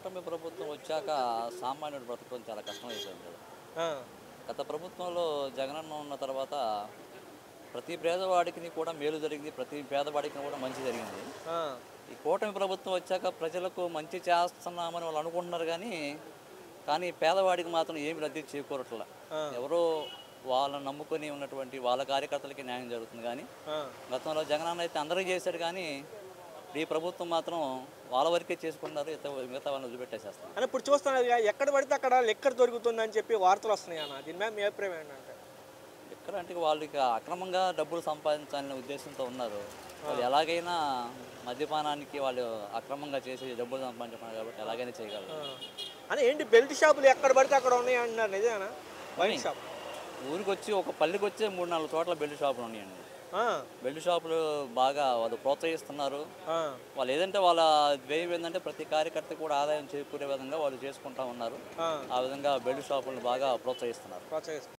కూటమి ప్రభుత్వం వచ్చాక సామాన్యుడి బ్రతకడం చాలా కష్టమైపోయింది కదా. ఆ! గత ప్రభుత్వంలో జగనన్న ఉన్న తర్వాత ప్రతి పేదవాడికి కూడా మేలు జరిగింది. ప్రతి పేదవాడికి కూడా మంచి జరిగింది. ఆ! ఈ కూటమి ప్రభుత్వం వచ్చాక ప్రజలకు మంచి చేస్తున్నామని వాళ్ళు అనుకుంటున్నారు కానీ పేదవాడికి మాత్రం ఏమి లబ్ధి చేకూరట్ల. ఆ! ఎవరో వాళ్ళని నమ్ముకొని ఉన్నటువంటి వాళ్ళ కార్యకర్తలకి న్యాయం జరుగుతుంది కానీ ఆ! గతంలో జగనన్న అయితే అందరికీ చేశాడు కానీ ఈ ప్రభుత్వం మాత్రం వాళ్ళ వరకే చేసుకున్నారు. మిగతా వాళ్ళని వదిలిపెట్టేసేస్తారు. అని ఇప్పుడు చూస్తున్నారు ఎక్కడ పడితే అక్కడ లెక్కర్ దొరుకుతుందని చెప్పి వార్తలు వస్తున్నాయి అన్న. దీని మీద మీ అభిప్రాయం ఏంటంటే? ఎక్కడ అంటే వాళ్ళకి అక్రమంగా డబ్బులు సంపాదించాలనే ఉద్దేశంతో ఉన్నారు. వాళ్ళు ఎలాగైనా మద్యపానానికి వాళ్ళు అక్రమంగా చేసి డబ్బులు సంపాదించుకున్నారు కాబట్టి ఎలాగైనా చేయగలరు. అని ఏంటి బెల్ట్ షాపులు ఎక్కడ పడితే అక్కడ ఉన్నాయి అంటున్నారు, నిజమేనా? వైన్ షాప్ ఊరికి వచ్చి ఒక పల్లెకి వచ్చే 3-4 చోట్ల బెల్ట్ షాపులు ఉన్నాయండి. ఆ! బెల్ట్ షాపులు బాగా వాళ్ళు ప్రోత్సహిస్తున్నారు. ఆ! వాళ్ళు ఏదంటే వాళ్ళ ధ్యేయం ఏంటంటే ప్రతి కార్యకర్త కూడా ఆదాయం చేకూరే విధంగా వాళ్ళు చేసుకుంటా ఉన్నారు. ఆ! ఆ విధంగా బెల్ట్ షాపులను బాగా ప్రోత్సహిస్తున్నారు. ప్రోత్సహిస్తారు.